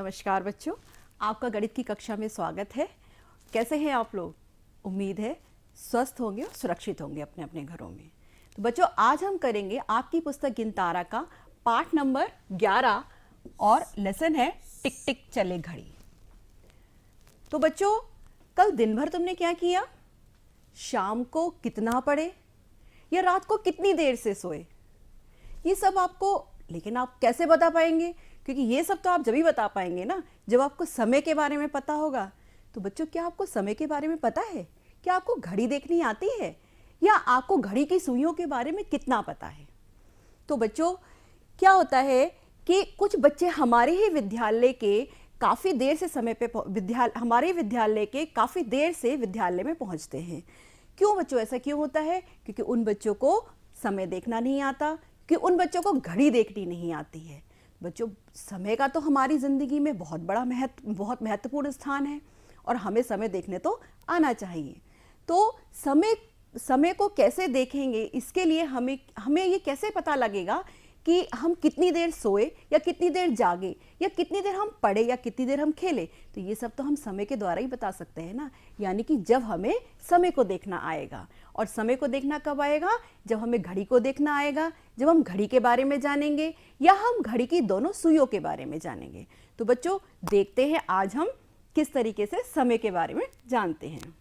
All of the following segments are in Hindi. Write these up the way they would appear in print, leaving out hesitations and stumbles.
नमस्कार बच्चों, आपका गणित की कक्षा में स्वागत है। कैसे हैं आप लोग? उम्मीद है स्वस्थ होंगे और सुरक्षित होंगे अपने अपने घरों में। तो बच्चों, आज हम करेंगे आपकी पुस्तक गिनतारा का पाठ नंबर 11 और लेसन है टिक टिक चले घड़ी। तो बच्चों, कल दिन भर तुमने क्या किया? शाम को कितना पढ़े या रात को कितनी देर से सोए? ये सब आपको, लेकिन आप कैसे बता पाएंगे? क्योंकि ये सब तो आप जब ही बता पाएंगे ना जब आपको समय के बारे में पता होगा। तो बच्चों, क्या आपको समय के बारे में पता है? क्या आपको घड़ी देखनी आती है? या आपको घड़ी की सुइयों के बारे में कितना पता है? तो बच्चों, क्या होता है कि कुछ बच्चे हमारे ही विद्यालय के काफ़ी देर से समय पे हमारे विद्यालय के काफ़ी देर से विद्यालय में पहुंचते हैं। क्यों बच्चों, ऐसा क्यों होता है? क्योंकि उन बच्चों को समय देखना नहीं आता, कि उन बच्चों को घड़ी देखनी नहीं आती है। बच्चों, समय का तो हमारी ज़िंदगी में बहुत बहुत महत्वपूर्ण स्थान है और हमें समय देखने तो आना चाहिए। तो समय को कैसे देखेंगे, इसके लिए हमें ये कैसे पता लगेगा कि हम कितनी देर सोए या कितनी देर जागे या कितनी देर हम पढ़े या कितनी देर हम खेले? तो ये सब तो हम समय के द्वारा ही बता सकते हैं ना। यानी कि जब हमें समय को देखना आएगा। और समय को देखना कब आएगा? जब हमें घड़ी को देखना आएगा, जब हम घड़ी के बारे में जानेंगे या हम घड़ी की दोनों सुइयों के बारे में जानेंगे। तो बच्चों, देखते हैं आज हम किस तरीके से समय के बारे में जानते हैं।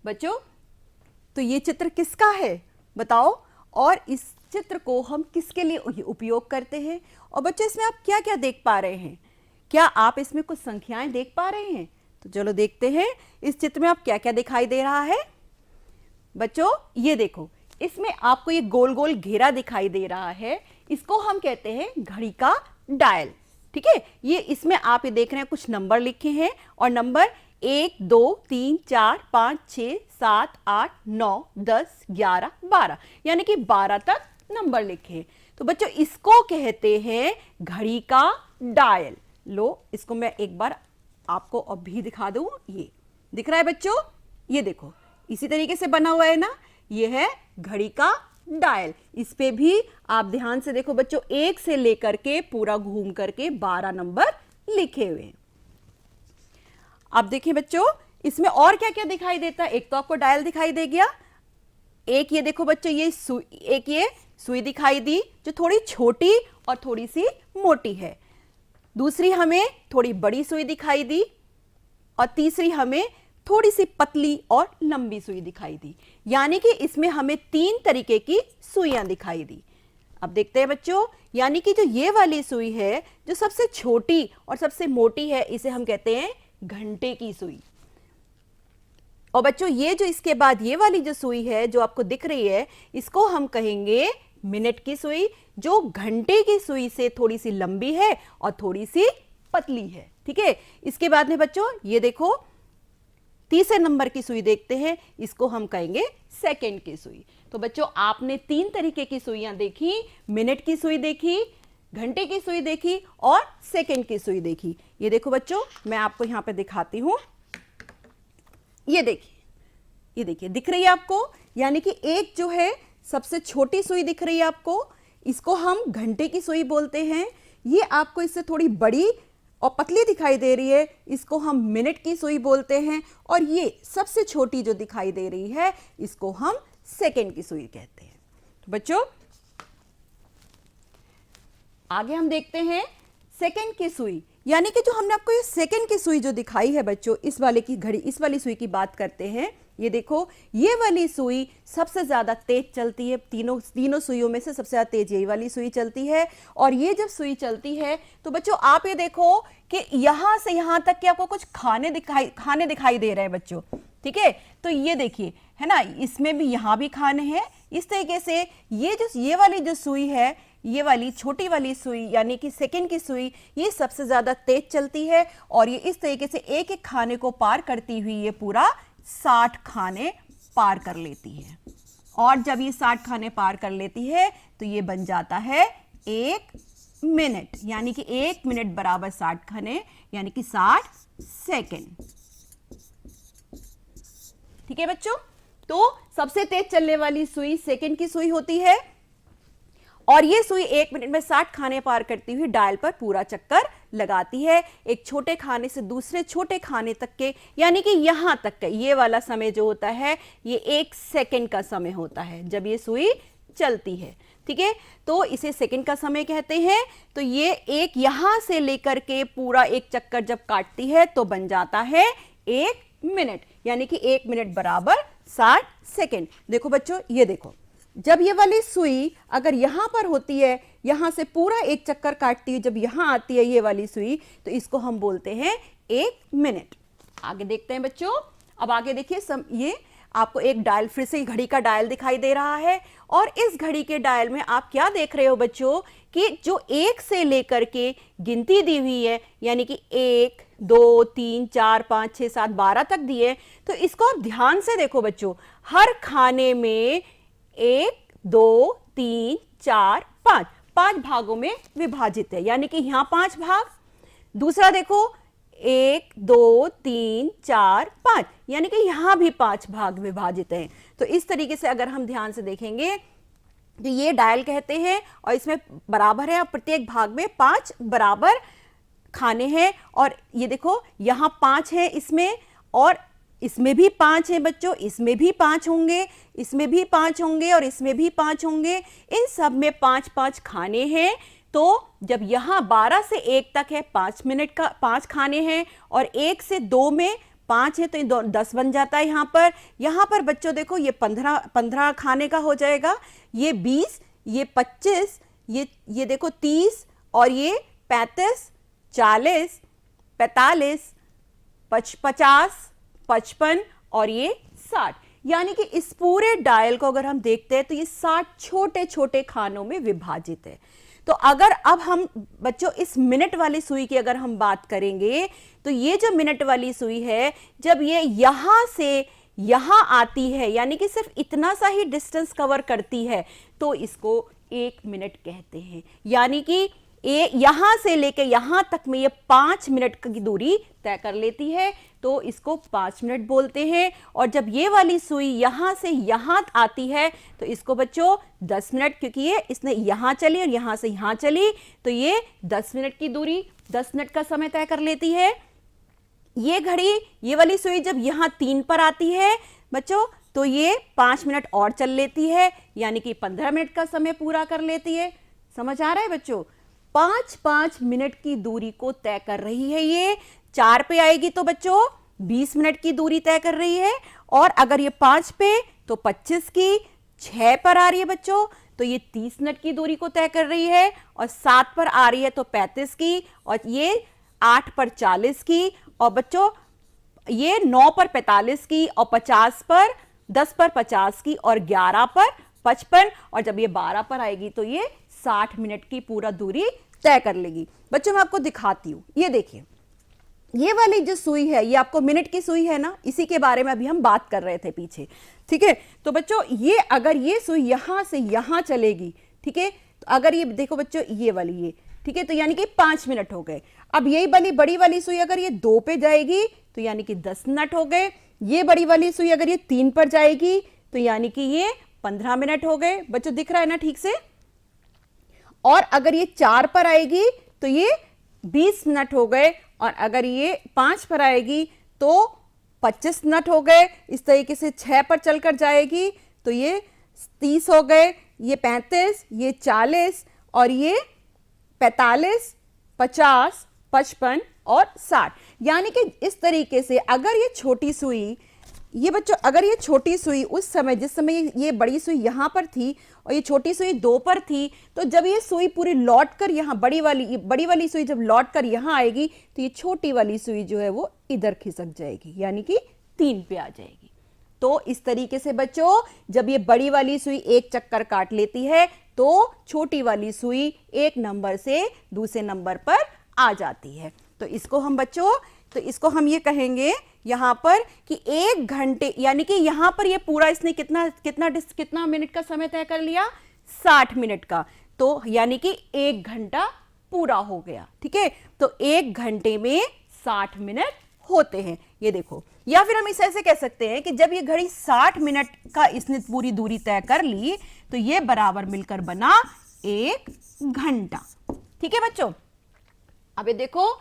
बच्चों, तो ये चित्र किसका है बताओ, और इस चित्र को हम किसके लिए उपयोग करते हैं? और बच्चों, इसमें आप क्या क्या देख पा रहे हैं? क्या आप इसमें कुछ संख्याएं देख पा रहे हैं? तो चलो देखते हैं इस चित्र में आप क्या क्या दिखाई दे रहा है। बच्चों, ये देखो, इसमें आपको ये गोल गोल घेरा दिखाई दे रहा है। इसको हम कहते हैं घड़ी का डायल। ठीक है, ये इसमें आप ये देख रहे हैं कुछ नंबर लिखे हैं और नंबर 1 2 3 4 5 6 7 8 9 10 11 12, यानी कि 12 तक नंबर लिखे। तो बच्चों, इसको कहते हैं घड़ी का डायल। लो, इसको मैं एक बार आपको अभी दिखा दूं। ये दिख रहा है बच्चों? ये देखो, इसी तरीके से बना हुआ है ना। ये है घड़ी का डायल। इस पे भी आप ध्यान से देखो बच्चों, 1 से लेकर के पूरा घूम करके 12 नंबर लिखे हुए हैं। अब देखिए बच्चों, इसमें और क्या क्या दिखाई देता है? एक तो आपको डायल दिखाई दे गया, एक ये देखो बच्चों, ये सुई दिखाई दी जो थोड़ी छोटी और थोड़ी सी मोटी है। दूसरी हमें थोड़ी बड़ी सुई दिखाई दी और तीसरी हमें थोड़ी सी पतली और लंबी सुई दिखाई दी। यानी कि इसमें हमें 3 तरीके की सुइयां दिखाई दी। अब देखते हैं बच्चों, यानी कि जो ये वाली सुई है, जो सबसे छोटी और सबसे मोटी है, इसे हम कहते हैं घंटे की सुई। और बच्चों, ये जो इसके बाद ये वाली जो सुई है जो आपको दिख रही है, इसको हम कहेंगे मिनट की सुई, जो घंटे की सुई से थोड़ी सी लंबी है और थोड़ी सी पतली है। ठीक है, इसके बाद में बच्चों ये देखो, तीसरे नंबर की सुई देखते हैं, इसको हम कहेंगे सेकंड की सुई। तो बच्चों, आपने 3 तरीके की सुइयां देखी, मिनट की सुई देखी, घंटे की सुई देखी और सेकंड की सुई देखी। ये देखो बच्चों, मैं आपको यहां पे दिखाती हूं। ये देखिए दिख रही है आपको? यानी कि एक जो है सबसे छोटी सुई दिख रही है आपको, इसको हम घंटे की सुई बोलते हैं। ये आपको इससे थोड़ी बड़ी और पतली दिखाई दे रही है, इसको हम मिनट की सुई बोलते हैं। और ये सबसे छोटी जो दिखाई दे रही है, इसको हम सेकंड की सुई कहते हैं। तो बच्चों, आगे हम देखते हैं सेकंड की सुई। यानी कि जो हमने आपको ये सेकंड की सुई जो दिखाई है बच्चों, इस वाली सुई की बात करते हैं। ये देखो, ये वाली सुई सबसे ज्यादा तेज चलती है। तीनों सुइयों में से सबसे ज्यादा तेज यही वाली सुई चलती है। और ये जब सुई चलती है तो बच्चों, आप ये देखो कि यहां से यहां तक कि आपको कुछ खाने दिखाई दे रहे हैं बच्चों। ठीक है, तो ये देखिए, है ना, इसमें भी यहां भी खाने हैं। इस तरीके से ये वाली जो सुई है, ये वाली छोटी वाली सुई यानी कि सेकंड की सुई, ये सबसे ज्यादा तेज चलती है और ये इस तरीके से एक एक खाने को पार करती हुई ये पूरा 60 खाने पार कर लेती है। और जब ये 60 खाने पार कर लेती है तो ये बन जाता है 1 मिनट। यानी कि 1 मिनट बराबर 60 खाने, यानी कि 60 सेकंड। ठीक है बच्चों, तो सबसे तेज चलने वाली सुई सेकंड की सुई होती है और ये सुई 1 मिनट में 60 खाने पार करती हुई डायल पर पूरा चक्कर लगाती है एक छोटे खाने से दूसरे छोटे खाने तक के, यानी कि यहां तक का ये वाला समय जो होता है ये 1 सेकंड का समय होता है जब ये सुई चलती है। ठीक है, तो इसे सेकंड का समय कहते हैं। तो ये एक यहां से लेकर के पूरा एक चक्कर जब काटती है तो बन जाता है 1 मिनट, यानी कि 1 मिनट बराबर 60 सेकंड। देखो बच्चों, ये देखो, जब ये वाली सुई अगर यहां पर होती है, यहां से पूरा एक चक्कर काटती है, जब यहां आती है ये वाली सुई, तो इसको हम बोलते हैं 1 मिनट। आगे देखते हैं बच्चों। अब आगे देखिए, ये आपको एक डायल, फिर से घड़ी का डायल दिखाई दे रहा है, और इस घड़ी के डायल में आप क्या देख रहे हो बच्चों कि जो 1 से लेकर के गिनती दी हुई है, यानी कि 1 2 3 4 5 6 7 12 तक दी है। तो इसको आप ध्यान से देखो बच्चों, हर खाने में 1 2 3 4 5 5 भागों में विभाजित है, यानी कि यहां 5 भाग। दूसरा देखो 1 2 3 4 5, यानी कि यहां भी 5 भाग विभाजित हैं। तो इस तरीके से अगर हम ध्यान से देखेंगे तो ये डायल कहते हैं, और इसमें बराबर है, प्रत्येक भाग में 5 बराबर खाने हैं। और ये देखो यहां 5 है इसमें, और इसमें भी 5 है बच्चों, इसमें भी 5 होंगे, इसमें भी 5 होंगे, और इसमें भी 5 होंगे। इन सब में 5-5 खाने हैं। तो जब यहां 12 से 1 तक है 5 मिनट का 5 खाने हैं, और 1 से 2 में 5 है, तो ये 10 बन जाता है। यहां पर बच्चों देखो, ये 15 खाने का हो जाएगा, ये 20, ये 25, ये देखो 30, और ये 35 40 45 50 55 और ये 60, यानी कि इस पूरे डायल को अगर हम देखते हैं तो ये 60 छोटे छोटे खानों में विभाजित है। तो अगर अब हम बच्चों इस मिनट वाली सुई की अगर हम बात करेंगे, तो ये जो मिनट वाली सुई है, जब ये यहां से यहां आती है, यानी कि सिर्फ इतना सा ही डिस्टेंस कवर करती है, तो इसको 1 मिनट कहते हैं। यानी कि यहां से लेके यहां तक में ये 5 मिनट की दूरी तय कर लेती है, तो इसको 5 मिनट बोलते हैं। और जब ये वाली सुई यहां से यहां आती है तो इसको बच्चों 10 मिनट, क्योंकि ये इसने यहां चली और यहां से यहां चली, तो ये 10 मिनट की दूरी 10 मिनट का समय तय कर लेती है। ये घड़ी, ये वाली सुई जब यहां 3 पर आती है बच्चों, तो ये 5 मिनट और चल लेती है, यानी कि 15 मिनट का समय पूरा कर लेती है। समझ आ रहा है बच्चों? 5-5 मिनट की दूरी को तय कर रही है। ये 4 पे आएगी तो बच्चों 20 मिनट की दूरी तय कर रही है, और अगर ये 5 पे तो 25 की, 6 पर आ रही है बच्चों तो ये 30 मिनट की दूरी को तय कर रही है, और 7 पर आ रही है तो 35 की, और ये 8 पर 40 की, और बच्चों ये 9 पर 45 की, और 50 पर 10 पर 50 की, और 11 पर 55, और जब ये 12 पर आएगी तो ये 60 मिनट की पूरा दूरी तय कर लेगी। बच्चों मैं आपको दिखाती हूं, ये देखिए, ये वाली जो सुई है ये आपको मिनट की सुई है ना, इसी के बारे में अभी हम बात कर रहे थे पीछे। ठीक है, तो बच्चों ये अगर ये सुई यहां से यहां चलेगी, ठीक है, तो अगर ये देखो बच्चों ये वाली, ये ठीक है, तो यानी कि 5 मिनट हो गए। अब यही वाली बड़ी वाली सुई अगर ये 2 पे जाएगी तो यानी कि 10 मिनट हो गए। ये बड़ी वाली सुई अगर ये 3 पर जाएगी तो यानी कि ये 15 मिनट हो गए। बच्चों दिख रहा है ना ठीक से? और अगर ये 4 पर आएगी तो ये 20 मिनट हो गए, और अगर ये 5 पर आएगी तो 25 मिनट हो गए। इस तरीके से 6 पर चलकर जाएगी तो ये 30 हो गए, ये 35, ये 40, और ये 45, 50, 55 और 60। यानी कि इस तरीके से अगर ये छोटी सुई, ये बच्चों अगर ये छोटी सुई उस समय, जिस समय ये बड़ी सुई यहां पर थी और ये छोटी सुई 2 पर थी, तो जब ये सुई पूरी लौट कर यहाँ बड़ी वाली सुई जब लौट कर यहाँ आएगी तो ये छोटी वाली सुई जो है वो इधर खिसक जाएगी, यानी कि 3 पे आ जाएगी। तो इस तरीके से बच्चों जब ये बड़ी वाली सुई एक चक्कर काट लेती है तो छोटी वाली सुई 1 नंबर से दूसरे नंबर पर आ जाती है। तो इसको हम बच्चों, तो इसको हम ये कहेंगे यहां पर कि 1 घंटे, यानी कि यहां पर ये पूरा इसने कितना मिनट का समय तय कर लिया, 60 मिनट का। तो यानी कि 1 घंटा पूरा हो गया। ठीक है, तो 1 घंटे में 60 मिनट होते हैं, ये देखो। या फिर हम इसे ऐसे कह सकते हैं कि जब ये घड़ी 60 मिनट का इसने पूरी दूरी तय कर ली तो ये बराबर मिलकर बना 1 घंटा। ठीक है बच्चों, अब ये देखो,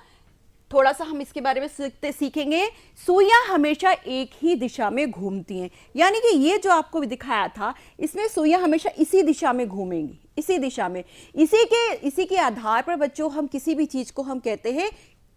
थोड़ा सा हम इसके बारे में सीखेंगे। सुइयां हमेशा एक ही दिशा में घूमती हैं, यानी कि ये जो आपको भी दिखाया था, इसमें सुइयां हमेशा इसी दिशा में घूमेंगी, इसी दिशा में। इसी के आधार पर बच्चों हम किसी भी चीज को हम कहते हैं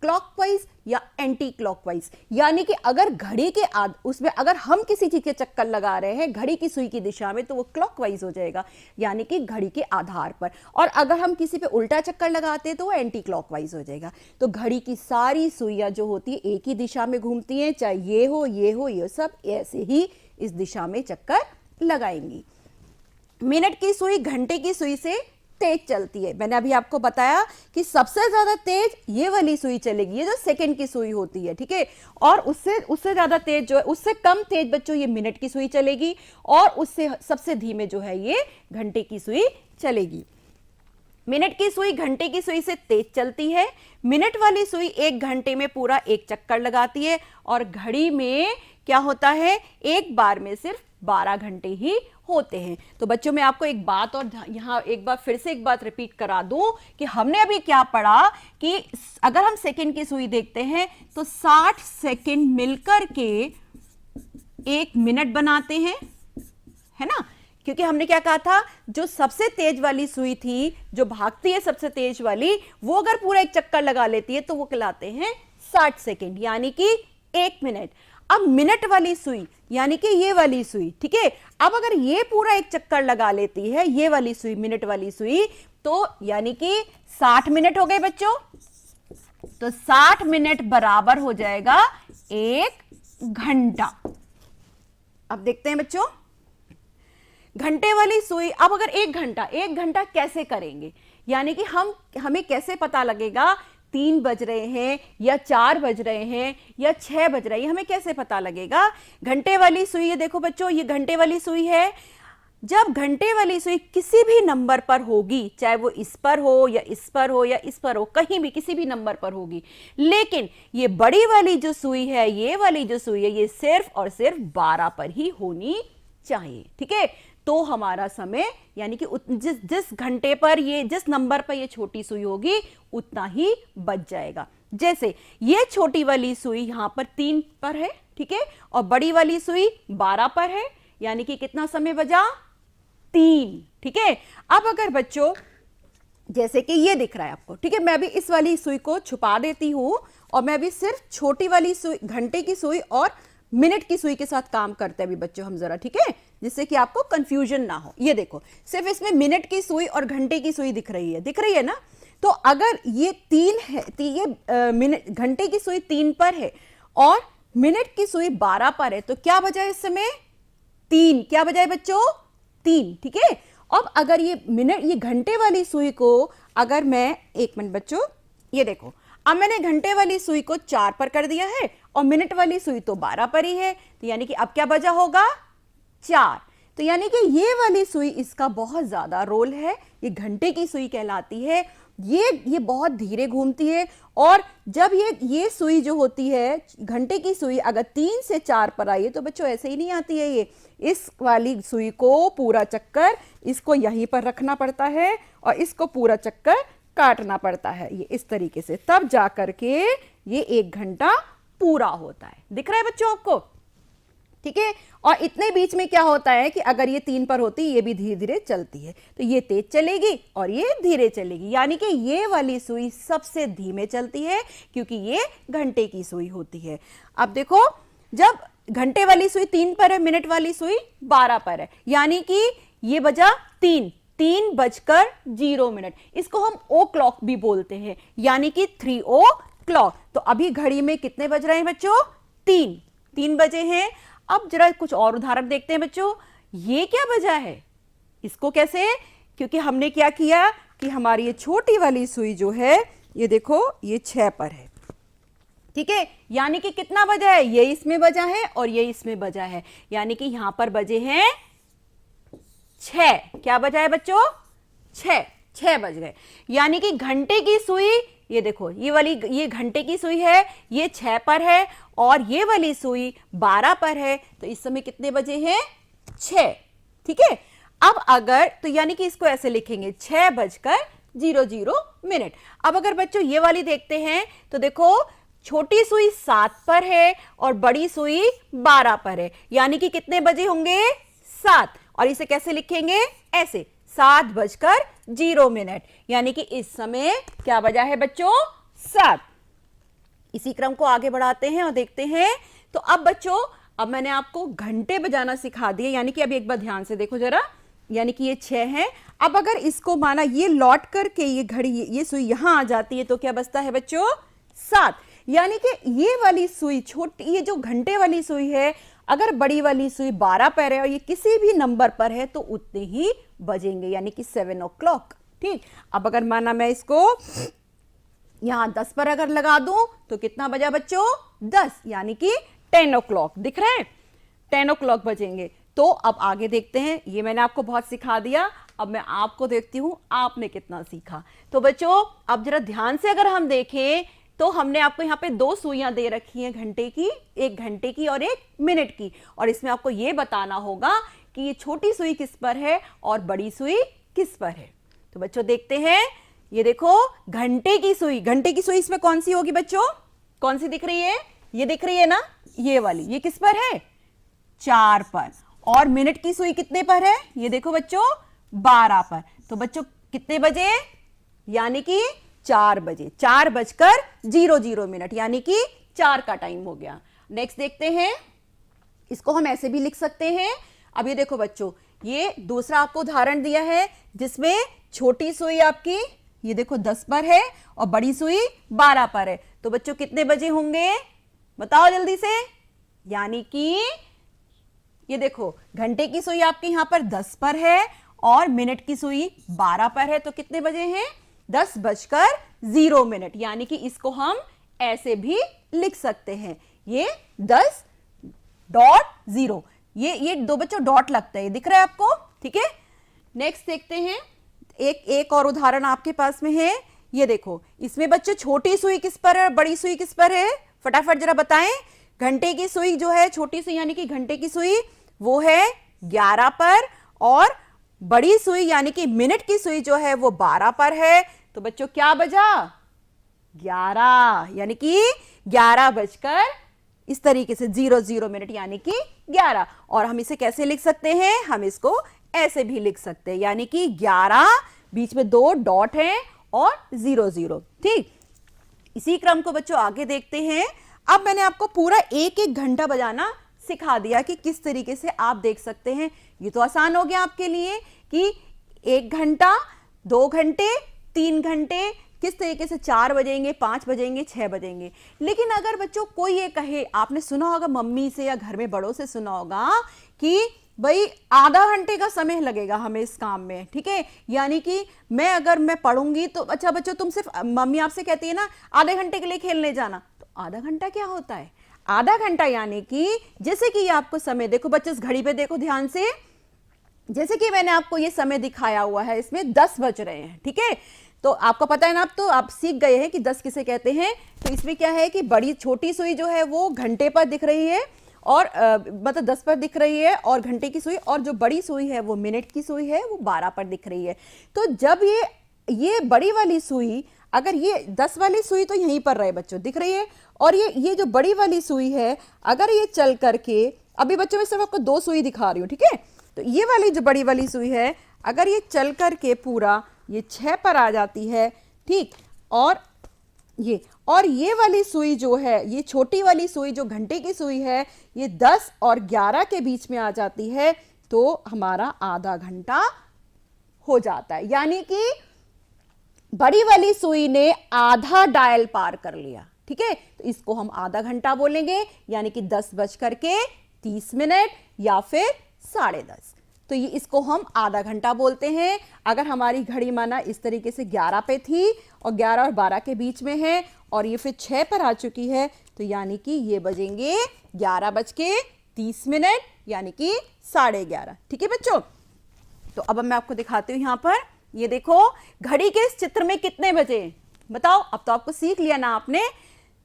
क्लॉकवाइज या एंटी क्लॉकवाइज, यानी कि अगर घड़ी के उसमें अगर हम किसी चीज के चक्कर लगा रहे हैं घड़ी की सुई की दिशा में, तो वो क्लॉकवाइज हो जाएगा, यानी कि घड़ी के आधार पर। और अगर हम किसी पे उल्टा चक्कर लगाते हैं तो वो एंटी क्लॉकवाइज हो जाएगा। तो घड़ी की सारी सुइयां जो होती है एक ही दिशा में घूमती हैं, चाहे ये सब ऐसे ही इस दिशा में चक्कर लगाएंगी। मिनट की सुई घंटे की सुई से तेज चलती है। मैंने अभी आपको बताया कि सबसे ज्यादा तेज ये वाली सुई चलेगी, ये जो सेकंड की सुई होती है, ठीक है। और उससे ज्यादा तेज जो है, उससे कम तेज बच्चों ये मिनट की सुई चलेगी, और उससे सबसे धीमे जो है ये घंटे की सुई चलेगी। मिनट की सुई घंटे की सुई से तेज चलती है। मिनट वाली सुई 1 घंटे में पूरा एक चक्कर लगाती है, और घड़ी में क्या होता है, एक बार में सिर्फ 12 घंटे ही होते हैं। तो बच्चों मैं आपको एक बात और यहां फिर से एक बात रिपीट करा दूं कि हमने अभी क्या पढ़ा कि अगर हम सेकंड की सुई देखते हैं तो 60 सेकंड मिलकर के 1 मिनट बनाते हैं, है ना। क्योंकि हमने क्या कहा था, जो सबसे तेज वाली सुई थी, जो भागती है सबसे तेज वाली, वो अगर पूरा एक चक्कर लगा लेती है तो वो कहलाते हैं 60 सेकंड, यानी कि 1 मिनट। अब मिनट वाली सुई यानी कि ये वाली सुई, ठीक है, अब अगर ये पूरा एक चक्कर लगा लेती है ये वाली सुई, मिनट वाली सुई, तो यानी कि 60 मिनट हो गए बच्चों। तो 60 मिनट बराबर हो जाएगा 1 घंटा। अब देखते हैं बच्चों घंटे वाली सुई। अब अगर 1 घंटा कैसे करेंगे, यानी कि हमें कैसे पता लगेगा 3 बज रहे हैं या 4 बज रहे हैं या 6 बज रहे हैं, हमें कैसे पता लगेगा। घंटे वाली सुई, ये देखो बच्चों, ये घंटे वाली सुई है। जब घंटे वाली सुई किसी भी नंबर पर होगी, चाहे वो इस पर हो या इस पर हो या इस पर हो, कहीं भी किसी भी नंबर पर होगी, लेकिन ये बड़ी वाली जो सुई है, ये वाली जो सुई है, ये सिर्फ और सिर्फ 12 पर ही होनी चाहिए, ठीक है। तो हमारा समय यानी कि जिस घंटे पर ये, जिस नंबर पर ये छोटी सुई होगी उतना ही बच जाएगा। जैसे ये छोटी वाली सुई यहां पर 3 पर है, ठीक है, और बड़ी वाली सुई 12 पर है, यानी कि कितना समय बचा, 3, ठीक है। अब अगर बच्चों जैसे कि ये दिख रहा है आपको, ठीक है, मैं अभी इस वाली सुई को छुपा देती हूं और मैं अभी सिर्फ छोटी वाली सुई, घंटे की सुई और मिनट की सुई के साथ काम करते हैं अभी बच्चों हम जरा, ठीक है, जिससे कि आपको कंफ्यूजन ना हो। ये देखो सिर्फ इसमें मिनट की सुई और घंटे की सुई दिख रही है ना। तो अगर ये 3 है, ये मिनट, घंटे की सुई 3 पर है और मिनट की सुई 12 पर है, तो क्या बचा इस समय, 3। क्या बचा बच्चों, 3, ठीक है। अब अगर ये घंटे वाली सुई को अगर मैं, 1 मिनट बच्चों, ये देखो, अब मैंने घंटे वाली सुई को 4 पर कर दिया है और मिनट वाली सुई तो 12 पर ही है, तो यानी कि अब क्या बचा होगा, 4। तो यानी कि ये वाली सुई, इसका बहुत ज्यादा रोल है, ये घंटे की सुई कहलाती है। ये बहुत धीरे घूमती है, और जब ये सुई जो होती है, घंटे की सुई, अगर 3 से 4 पर आई है तो बच्चों ऐसे ही नहीं आती है। ये इस वाली सुई को पूरा चक्कर इसको यहीं पर रखना पड़ता है और इसको पूरा चक्कर काटना पड़ता है, ये इस तरीके से, तब जाकर के ये 1 घंटा पूरा होता है। दिख रहा है बच्चों आपको, ठीक है। और इतने बीच में क्या होता है कि अगर ये 3 पर होती, ये भी धीरे धीरे चलती है, तो ये तेज चलेगी और ये धीरे चलेगी, यानी कि ये वाली सुई सबसे धीमे चलती है क्योंकि ये घंटे की सुई होती है। अब देखो, जब घंटे वाली सुई 3 पर है, मिनट वाली सुई 12 पर है, यानी कि ये बजा 3 बजकर 0 मिनट, इसको हम ओ क्लॉक भी बोलते हैं, यानी कि 3 o'clock। तो अभी घड़ी में कितने बज रहे हैं बच्चों, 3 बजे हैं। अब जरा कुछ और उदाहरण देखते हैं बच्चों, ये क्या बजा है, इसको कैसे, क्योंकि हमने क्या किया कि हमारी ये छोटी वाली सुई जो है, ये देखो, ये 6 पर है, ठीक है, यानी कि कितना बजा है, ये इसमें बजा है और ये इसमें बजा है, यानी कि यहां पर बजे हैं 6। क्या बजा है बच्चों, 6 बज गए, यानी कि घंटे की सुई, ये देखो, ये घंटे की सुई है, ये 6 पर है और ये वाली सुई 12 पर है, तो इस समय कितने बजे हैं, 6, ठीक है। अब अगर, तो यानी कि इसको ऐसे लिखेंगे, 6 बजकर 00 मिनट। अब अगर बच्चों ये वाली देखते हैं तो देखो छोटी सुई 7 पर है और बड़ी सुई 12 पर है, यानी कि कितने बजे होंगे 7। और इसे कैसे लिखेंगे, ऐसे 7:0 यानी कि इस समय क्या बजा है बच्चों 7। इसी क्रम को आगे बढ़ाते हैं और देखते हैं। तो अब बच्चों अब मैंने आपको घंटे बजाना सिखा दिए, यानी कि अब एक बार ध्यान से देखो जरा, यानी कि ये 6 है। अब अगर इसको माना ये लौट करके ये घड़ी ये सुई यहां आ जाती है तो क्या बचता है बच्चों 7, यानी कि ये वाली सुई छोटी, ये जो घंटे वाली सुई है, अगर बड़ी वाली सुई 12 पर है और ये किसी भी नंबर पर है तो उतने ही बजेंगे, यानी कि 7 o'clock। ठीक, अब अगर माना मैं इसको यहां 10 पर अगर लगा दूं तो कितना बजा बच्चों 10, यानी कि 10 o'clock। दिख रहे हैं 10 o'clock बजेंगे। तो अब आगे देखते हैं, ये मैंने आपको बहुत सिखा दिया, अब मैं आपको देखती हूं आपने कितना सीखा। तो बच्चों अब जरा ध्यान से अगर हम देखें तो हमने आपको यहाँ पे 2 सुइयां दे रखी हैं घंटे की, एक घंटे की और एक मिनट की, और इसमें आपको ये बताना होगा कि ये छोटी सुई किस पर है और बड़ी सुई किस पर है। तो बच्चों देखते हैं, ये देखो घंटे की सुई, घंटे की सुई इसमें कौन सी होगी बच्चों, कौन सी दिख रही है, ये दिख रही है ना, ये वाली, ये किस पर है 4 पर। और मिनट की सुई कितने पर है, ये देखो बच्चों 12 पर। तो बच्चों कितने बजे, यानी कि 4 बजे, 4:00 यानी कि 4 का टाइम हो गया। नेक्स्ट देखते हैं, इसको हम ऐसे भी लिख सकते हैं। अब ये देखो बच्चों, ये दूसरा आपको उदाहरण दिया है जिसमें छोटी सुई आपकी ये देखो 10 पर है और बड़ी सुई 12 पर है। तो बच्चों कितने बजे होंगे बताओ जल्दी से, यानी कि ये देखो घंटे की सुई आपके यहां पर 10 पर है और मिनट की सुई 12 पर है, तो कितने बजे हैं 10:0, यानी कि इसको हम ऐसे भी लिख सकते हैं, ये 10.0, ये 2 बच्चों डॉट लगता है, दिख रहा है आपको, ठीक है। नेक्स्ट देखते हैं, एक और उदाहरण आपके पास में है। ये देखो इसमें बच्चों छोटी सुई किस पर है, बड़ी सुई किस पर है, फटाफट जरा बताएं। घंटे की सुई जो है, छोटी सुई यानी कि घंटे की सुई वो है 11 पर और बड़ी सुई यानी कि मिनट की सुई जो है वो 12 पर है। तो बच्चों क्या बजा 11, यानी कि 11 इस तरीके से 00 यानी कि 11। और हम इसे कैसे लिख सकते हैं, हम इसको ऐसे भी लिख सकते हैं, यानी कि 11 बीच में 2 डॉट हैं और 00। ठीक, इसी क्रम को बच्चों आगे देखते हैं। अब मैंने आपको पूरा एक घंटा बजाना सिखा दिया कि किस तरीके से आप देख सकते हैं। ये तो आसान हो गया आपके लिए कि 1 घंटा, 2 घंटे, 3 घंटे, किस तरीके से 4 बजेंगे, 5 बजेंगे, 6 बजेंगे। लेकिन अगर बच्चों कोई ये कहे, आपने सुना होगा मम्मी से या घर में बड़ों से सुना होगा कि भाई आधा घंटे का समय लगेगा हमें इस काम में, ठीक है, यानी कि मैं पढ़ूंगी तो अच्छा बच्चों तुम सिर्फ, मम्मी आपसे कहती है ना आधे घंटे के लिए खेलने जाना, तो आधा घंटा क्या होता है, आधा घंटा यानी कि जैसे कि ये आपको समय देखो बच्चे इस घड़ी पे देखो ध्यान से, जैसे कि मैंने आपको ये समय दिखाया हुआ है, इसमें 10 बज रहे हैं, ठीक है। तो आपको पता है ना, अब तो आप सीख गए हैं कि 10 किसे कहते हैं। तो इसमें क्या है कि बड़ी छोटी सुई जो है वो घंटे पर दिख रही है और मतलब 10 पर दिख रही है, और घंटे की सुई, और जो बड़ी सुई है वो मिनट की सुई है वो 12 पर दिख रही है। तो जब ये बड़ी वाली सुई, अगर ये 10 वाली सुई तो यहीं पर रहे बच्चों दिख रही है, और ये जो बड़ी वाली सुई है अगर ये चल करके, अभी बच्चों में सिर्फ आपको 2 सुई दिखा रही हूँ, ठीक है। तो ये वाली जो बड़ी वाली सुई है अगर ये चल करके पूरा ये 6 पर आ जाती है, ठीक, और ये वाली सुई जो है, ये छोटी वाली सुई जो घंटे की सुई है, ये 10 और 11 के बीच में आ जाती है, तो हमारा आधा घंटा हो जाता है, यानी कि बड़ी वाली सुई ने आधा डायल पार कर लिया, ठीक है। तो इसको हम आधा घंटा बोलेंगे, यानी कि 10:30 या फिर 10:30। तो ये इसको हम आधा घंटा बोलते हैं। अगर हमारी घड़ी माना इस तरीके से 11 पे थी और 11 और 12 के बीच में है और ये फिर 6 पर आ चुकी है, तो यानी कि ये बजेंगे 11:30 यानी कि 11:30, ठीक है बच्चों। तो अब मैं आपको दिखाती हूँ, यहाँ पर ये देखो घड़ी के इस चित्र में कितने बजे बताओ। अब तो आपको सीख लिया ना आपने।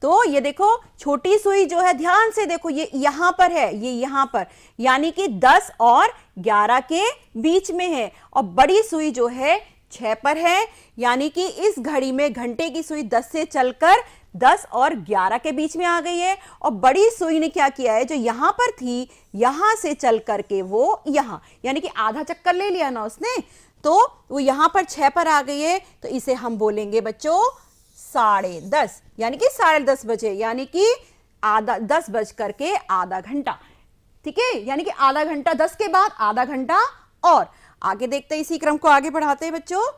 तो ये देखो छोटी सुई जो है, ध्यान से देखो, ये यहां पर है, ये यहां पर, यानी कि 10 और 11 के बीच में है, और बड़ी सुई जो है 6 पर है, यानी कि इस घड़ी में घंटे की सुई 10 से चलकर 10 और 11 के बीच में आ गई है। और बड़ी सुई ने क्या किया है, जो यहां पर थी यहां से चल करके वो यहां, यानी कि आधा चक्कर ले लिया ना उसने, तो वो यहां पर 6 पर आ गई है। तो इसे हम बोलेंगे बच्चों 10:30, यानी कि 10:30 बजे, यानी कि आधा 10 बज करके आधा घंटा। ठीक है, यानी कि आधा घंटा, 10 के बाद आधा घंटा। और आगे देखते हैं, इसी क्रम को आगे बढ़ाते हैं बच्चों।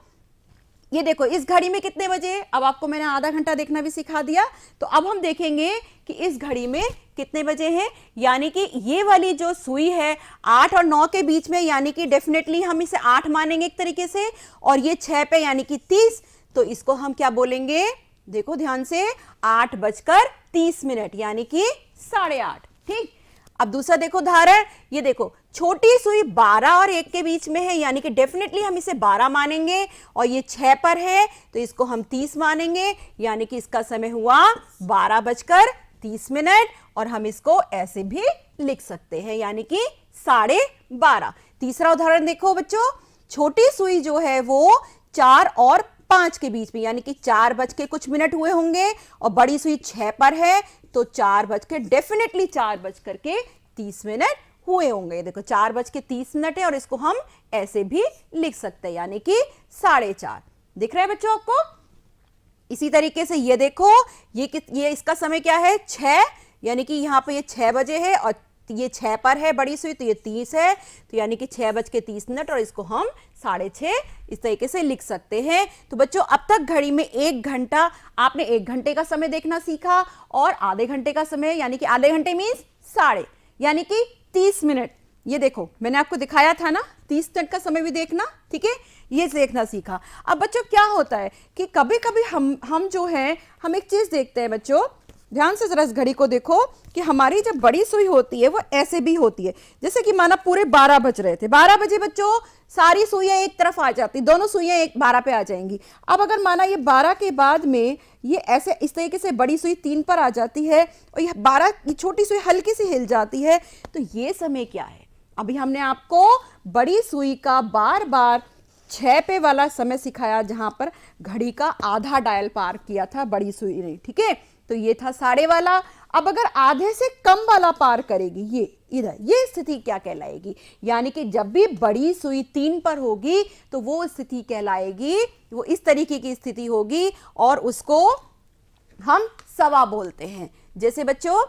ये देखो इस घड़ी में कितने बजे, अब आपको मैंने आधा घंटा देखना भी सिखा दिया। तो अब हम देखेंगे कि इस घड़ी में कितने बजे हैं, यानी कि ये वाली जो सुई है 8 और 9 के बीच में, यानी कि डेफिनेटली हम इसे 8 मानेंगे एक तरीके से, और ये 6 पे यानी कि 30, तो इसको हम क्या बोलेंगे, देखो ध्यान से, 8:30, यानी कि 8:30। ठीक, अब दूसरा देखो उदाहरण, ये देखो छोटी सुई 12 और 1 के बीच में है, यानी कि डेफिनेटली हम इसे 12 मानेंगे, और ये 6 पर है तो इसको हम 30 मानेंगे, यानी कि इसका समय हुआ 12:30, और हम इसको ऐसे भी लिख सकते हैं, यानी कि 12:30। तीसरा उदाहरण देखो बच्चों, छोटी सुई जो है वो 4 और 5 के बीच में, यानी कि 4 बज के कुछ मिनट हुए होंगे, और बड़ी सुई 6 पर है तो 4 बज के डेफिनेटली 4:30 हुए होंगे। देखो 4:30 है, और इसको हम ऐसे भी लिख सकते हैं, यानी कि 4:30। दिख रहा है बच्चों आपको? इसी तरीके से ये देखो, ये इसका समय क्या है, 6, यानी कि यहां पे ये 6 बजे है, और ये 6 पर है बड़ी सुई, तो ये 30 है, तो यानी कि 6:30, और इसको हम 6:30 इस तरीके से लिख सकते हैं। तो बच्चों अब तक घड़ी में 1 घंटा, आपने 1 घंटे का समय देखना सीखा, और आधे घंटे का समय, यानी कि आधे घंटे मीन्स 6:30, यानी कि 30 मिनट। ये देखो मैंने आपको दिखाया था ना, 30 मिनट का समय भी देखना, ठीक है, ये देखना सीखा। अब बच्चों क्या होता है कि कभी कभी हम जो है, हम एक चीज देखते हैं बच्चों, ध्यान से जरा इस घड़ी को देखो कि हमारी जब बड़ी सुई होती है वो ऐसे भी होती है, जैसे कि माना पूरे 12 बज रहे थे, 12 बजे बच्चों सारी सुइयां एक तरफ आ जाती, दोनों सुइयां एक 12 पे आ जाएंगी। अब अगर माना ये 12 के बाद में ये ऐसे इस तरीके से बड़ी सुई 3 पर आ जाती है, और ये 12 की छोटी सुई हल्की सी हिल जाती है, तो ये समय क्या है, अभी हमने आपको बड़ी सुई का बार बार 6 पे वाला समय सिखाया, जहां पर घड़ी का आधा डायल पार किया था बड़ी सुई ने, ठीक है, तो ये था 6:30 वाला। अब अगर आधे से कम वाला पार करेगी, ये इधर, ये स्थिति क्या कहलाएगी, यानी कि जब भी बड़ी सुई 3 पर होगी तो वो स्थिति कहलाएगी, वो इस तरीके की स्थिति होगी, और उसको हम सवा बोलते हैं। जैसे बच्चों,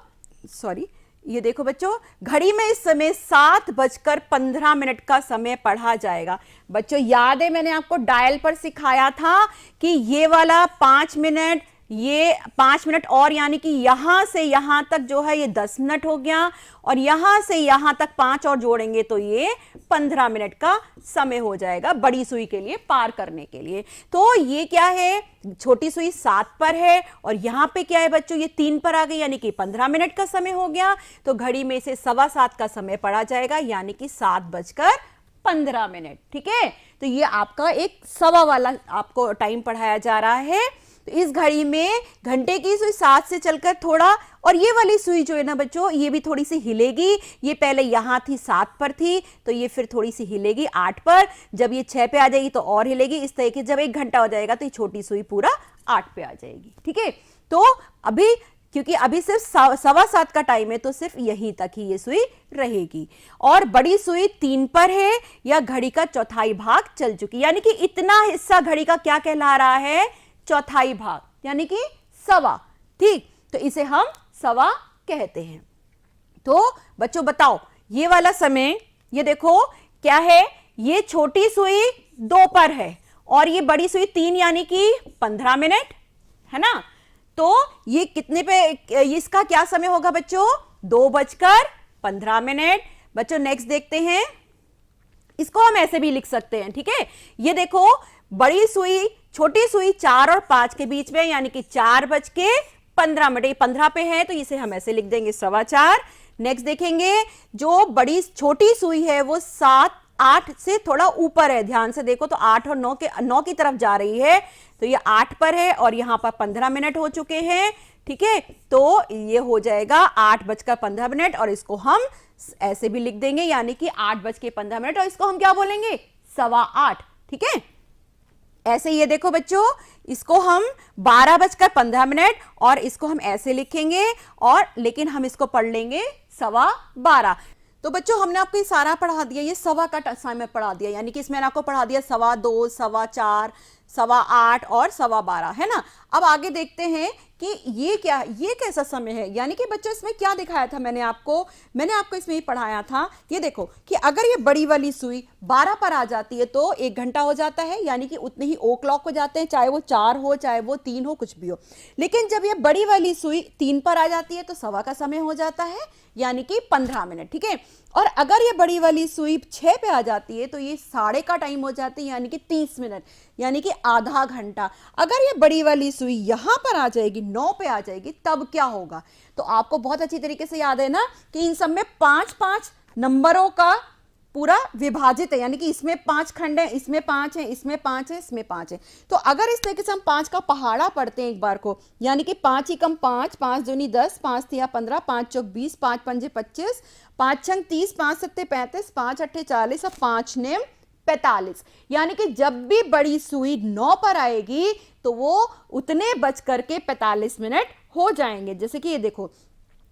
सॉरी, ये देखो बच्चों, घड़ी में इस समय 7:15 का समय पढ़ा जाएगा। बच्चों याद है मैंने आपको डायल पर सिखाया था कि ये वाला 5 मिनट, ये 5 मिनट, और यानी कि यहां से यहां तक जो है ये 10 मिनट हो गया, और यहां से यहां तक 5 और जोड़ेंगे तो ये 15 मिनट का समय हो जाएगा बड़ी सुई के लिए पार करने के लिए। तो ये क्या है, छोटी सुई 7 पर है, और यहां पे क्या है बच्चों, ये 3 पर आ गई, यानी कि 15 मिनट का समय हो गया, तो घड़ी में से 7:15 का समय पढ़ा जाएगा, यानी कि 7:15। ठीक है, तो ये आपका एक सवा वाला आपको टाइम पढ़ाया जा रहा है। तो इस घड़ी में घंटे की सुई 7 से चलकर थोड़ा, और ये वाली सुई जो है ना बच्चों, ये भी थोड़ी सी हिलेगी, ये पहले यहां थी 7 पर थी, तो ये फिर थोड़ी सी हिलेगी 8 पर, जब ये 6 पे आ जाएगी तो और हिलेगी, इस तरह की जब 1 घंटा हो जाएगा तो ये छोटी सुई पूरा 8 पे आ जाएगी। ठीक है, तो अभी क्योंकि अभी सिर्फ 7:15 का टाइम है, तो सिर्फ यहीं तक ही ये सुई रहेगी, और बड़ी सुई 3 पर है, या घड़ी का चौथाई भाग चल चुकी, यानी कि इतना हिस्सा घड़ी का क्या कहला रहा है, चौथाई भाग, यानी कि सवा। ठीक, तो इसे हम सवा कहते हैं। तो बच्चों बताओ, ये वाला समय, ये देखो क्या है, ये छोटी सुई 2 पर है, और ये बड़ी सुई 3, यानी कि 15 मिनट है ना, तो ये कितने पे, इसका क्या समय होगा बच्चों, 2:15। बच्चों नेक्स्ट देखते हैं, इसको हम ऐसे भी लिख सकते हैं। ठीक है, ये देखो बड़ी सुई, छोटी सुई 4 और 5 के बीच में, यानी कि 4:15, 15 पे है, तो इसे हम ऐसे लिख देंगे 4:15। नेक्स्ट देखेंगे, जो बड़ी छोटी सुई है वो 8 से थोड़ा ऊपर है, ध्यान से देखो, तो 8 और 9 की तरफ जा रही है, तो ये 8 पर है, और यहां पर 15 मिनट हो चुके हैं। ठीक है, तो ये हो जाएगा 8:15, और इसको हम ऐसे भी लिख देंगे, यानी कि 8:15, और इसको हम क्या बोलेंगे, 8:15। ठीक है, ऐसे ये देखो बच्चों, इसको हम 12:15 और इसको हम ऐसे लिखेंगे, और लेकिन हम इसको पढ़ लेंगे 12:15। तो बच्चों हमने आपको ये सारा पढ़ा दिया, ये सवा का असाइनमेंट पढ़ा दिया, यानी कि इसमें आपको पढ़ा दिया 2:15, 4:15, 8:15 और 12:15, है ना। अब आगे देखते हैं कि ये क्या, ये कैसा समय है, यानी कि बच्चों इसमें क्या दिखाया था मैंने आपको इसमें ही पढ़ाया था। ये देखो कि अगर ये बड़ी वाली सुई 12 पर आ जाती है तो 1 घंटा हो जाता है, यानी कि उतने ही ओ क्लॉक हो जाते हैं, चाहे वो 4 हो चाहे वो 3 हो, कुछ भी हो। लेकिन जब ये बड़ी वाली सुई 3 पर आ जाती है तो सवा का समय हो जाता है, यानी कि 15 मिनट, ठीक है। और अगर ये बड़ी वाली सुई 6 पे आ जाती है तो ये 1/2 का टाइम हो जाती है, यानी कि 30 मिनट, यानी कि आधा घंटा। अगर ये बड़ी वाली सुई यहां पर आ जाएगी, 9 पे आ जाएगी, तब क्या होगा। तो आपको बहुत अच्छी तरीके से याद है ना कि इन सब में 5-5 नंबरों का पूरा विभाजित है, यानी कि इसमें 5 खंड है, इसमें 5 है, इसमें 5 है, इसमें 5 है। तो अगर इस तरीके से हम 5 का पहाड़ा पढ़ते हैं एक बार को, यानी कि 5 ही कम 5, 5 दूनी 10, 5 तिया 15, 5 चौक 20, 5 पंजे 25, 5 छंग 30, 5 सत्ते 35, 5 अट्ठे 40 और 5 नेम 45। यानी कि जब भी बड़ी सुई 9 पर आएगी तो वो उतने बज करके 45 मिनट हो जाएंगे। जैसे कि ये देखो,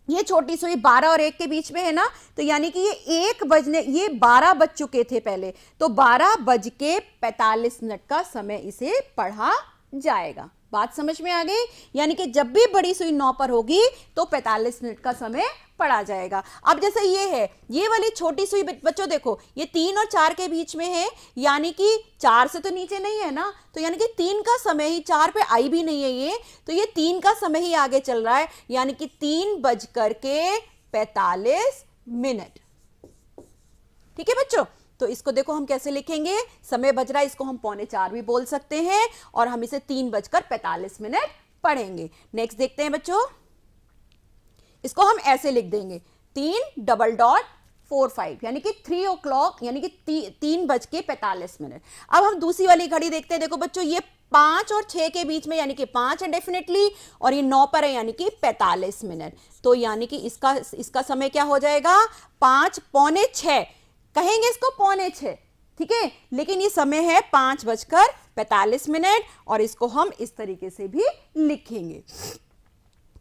ये छोटी सुई 12 और 1 के बीच में है ना, तो यानी कि ये 12 बज चुके थे पहले, तो 12:45 का समय इसे पढ़ा जाएगा। बात समझ में आ गई। यानी कि जब भी बड़ी सुई 9 पर होगी तो 45 मिनट का समय पढ़ा जाएगा। अब जैसे ये है, ये वाली छोटी सुई बच्चों देखो, ये 3 और 4 के बीच में है, यानी कि 4 से तो नीचे नहीं है ना, तो यानी कि 3 का समय ही, 4 पे आई भी नहीं है ये, तो ये 3 का समय ही आगे चल रहा है, यानी कि 3:45। ठीक है बच्चों। तो इसको देखो हम कैसे लिखेंगे, समय बज रहा है, इसको हम 3:45 भी बोल सकते हैं, और हम इसे 3:45 पढ़ेंगे। नेक्स्ट देखते हैं बच्चों, इसको हम ऐसे लिख देंगे 3:45, यानी कि 3 o'clock, यानी कि 3:45। अब हम दूसरी वाली घड़ी देखते हैं। देखो बच्चों, ये 5 और 6 के बीच में, यानी कि 5 है डेफिनेटली, और ये 9 पर है, यानी कि 45 मिनट। तो यानी कि इसका समय क्या हो जाएगा, 5 पौने 6 कहेंगे इसको, 5:45, ठीक है, लेकिन ये समय है 5:45, और इसको हम इस तरीके से भी लिखेंगे।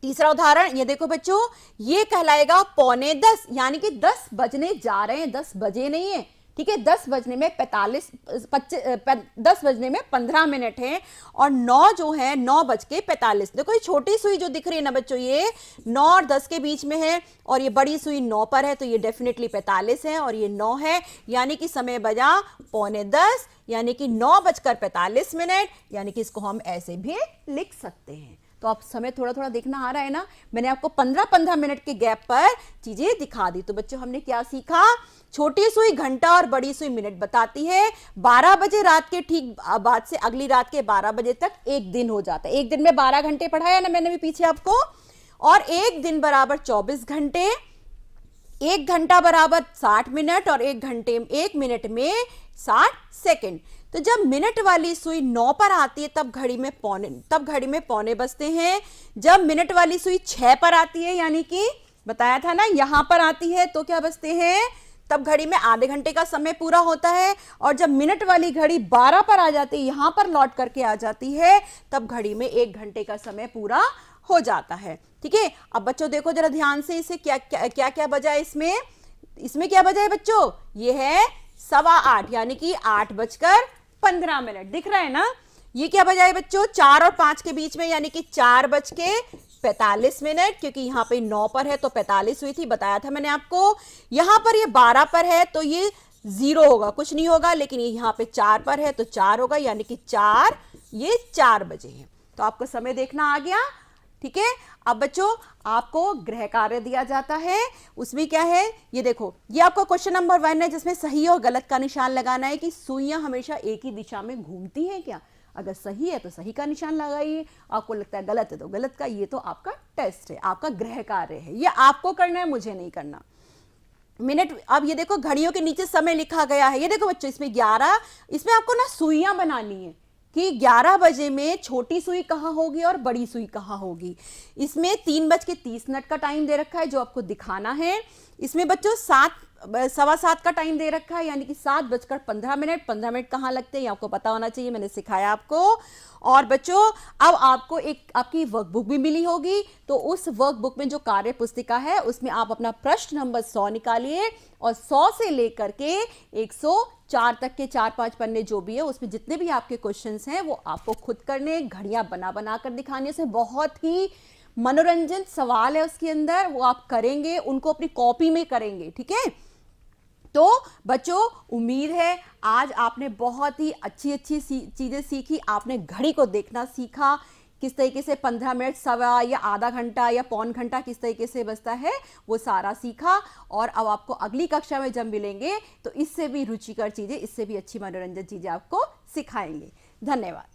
तीसरा उदाहरण ये देखो बच्चों, ये कहलाएगा 9:45, यानी कि 10 बजने जा रहे हैं, 10 बजे नहीं है, ठीक है। 10 बजने में 10 बजने में 15 मिनट है, और 9 जो है 9:45। देखो ये छोटी सुई जो दिख रही है ना बच्चों, ये 9 और 10 के बीच में है, और ये बड़ी सुई 9 पर है, तो ये डेफिनेटली 45 है, और ये 9 है, यानी कि समय बजा 9:45, यानी कि 9:45, यानी कि इसको हम ऐसे भी लिख सकते हैं। तो आप समय थोड़ा थोड़ा देखना आ रहा है ना, मैंने आपको 15-15 मिनट के गैप पर चीजें दिखा दी। तो बच्चों हमने क्या सीखा, छोटी सुई घंटा और बड़ी सुई मिनट बताती है। 12 बजे रात के ठीक बाद से अगली रात के 12 बजे तक एक दिन हो जाता है। एक दिन में 12 घंटे पढ़ाया ना मैंने भी पीछे आपको, और एक दिन बराबर 24 घंटे, 1 घंटा बराबर 60 मिनट, और 1 मिनट में 60 सेकंड। तो जब मिनट वाली सुई 9 पर आती है तब घड़ी में पौने बजते हैं। जब मिनट वाली सुई 6 पर आती है, यानी कि बताया था ना यहां पर आती है, तो क्या बजते हैं, तब घड़ी में आधे घंटे का समय पूरा होता है। और जब मिनट वाली घड़ी 12 पर आ जाती है, यहां पर लौट करके आ जाती है, तब घड़ी में 1 घंटे का समय पूरा हो जाता है, ठीक है। अब बच्चों देखो जरा ध्यान से, इसे क्या क्या क्या बजा है, इसमें क्या बजा है बच्चों, ये है 8:15, यानी कि 8:15 दिख रहा है ना। ये क्या बजा है बच्चों, 4 और 5 के बीच में, यानी कि 4:45, क्योंकि यहां पे 9 पर है तो 45 हुई थी, बताया था मैंने आपको। यहां पर ये 12 पर है तो ये 0 होगा, कुछ नहीं होगा, लेकिन ये यहां पे 4 पर है तो 4 होगा, यानी कि 4 बजे है। तो आपको समय देखना आ गया, ठीक है। अब बच्चों आपको गृह कार्य दिया जाता है, उसमें क्या है, ये देखो, ये आपका क्वेश्चन नंबर 1 है, जिसमें सही और गलत का निशान लगाना है कि सुइयां हमेशा एक ही दिशा में घूमती हैं क्या। अगर सही है तो सही का निशान लगाइए, आपको लगता है गलत है तो गलत का। ये तो आपका टेस्ट है, आपका गृह कार्य है, ये आपको करना है, मुझे नहीं करना। मिनट, अब ये देखो घड़ियों के नीचे समय लिखा गया है, ये देखो बच्चों, इसमें 11, इसमें आपको ना सुइयां बनानी है, कि 11 बजे में छोटी सुई कहाँ होगी और बड़ी सुई कहाँ होगी। इसमें 3:30 का टाइम दे रखा है जो आपको दिखाना है। इसमें बच्चों 7:15 का टाइम दे रखा है, यानी कि 7:15। 15 मिनट कहाँ लगते हैं ये आपको पता होना चाहिए, मैंने सिखाया आपको। और बच्चों अब आपको एक आपकी वर्कबुक भी मिली होगी, तो उस वर्कबुक में जो कार्य पुस्तिका है उसमें आप अपना प्रश्न नंबर 100 निकालिए और 100 से लेकर के 104 तक के 4-5 पन्ने जो भी है उसमें जितने भी आपके क्वेश्चंस हैं वो आपको खुद करने, घड़ियां बना बना कर दिखानी। उसमें बहुत ही मनोरंजन सवाल है उसके अंदर, वो आप करेंगे, उनको अपनी कॉपी में करेंगे, ठीक है। तो बच्चों उम्मीद है आज आपने बहुत ही अच्छी अच्छी चीजें सीखी। आपने घड़ी को देखना सीखा, किस तरीके से 15 मिनट, सवा या आधा घंटा या पौन घंटा किस तरीके से बचता है वो सारा सीखा। और अब आपको अगली कक्षा में जब मिलेंगे तो इससे भी रुचिकर चीजें, इससे भी अच्छी मनोरंजन चीजें आपको सिखाएंगे। धन्यवाद।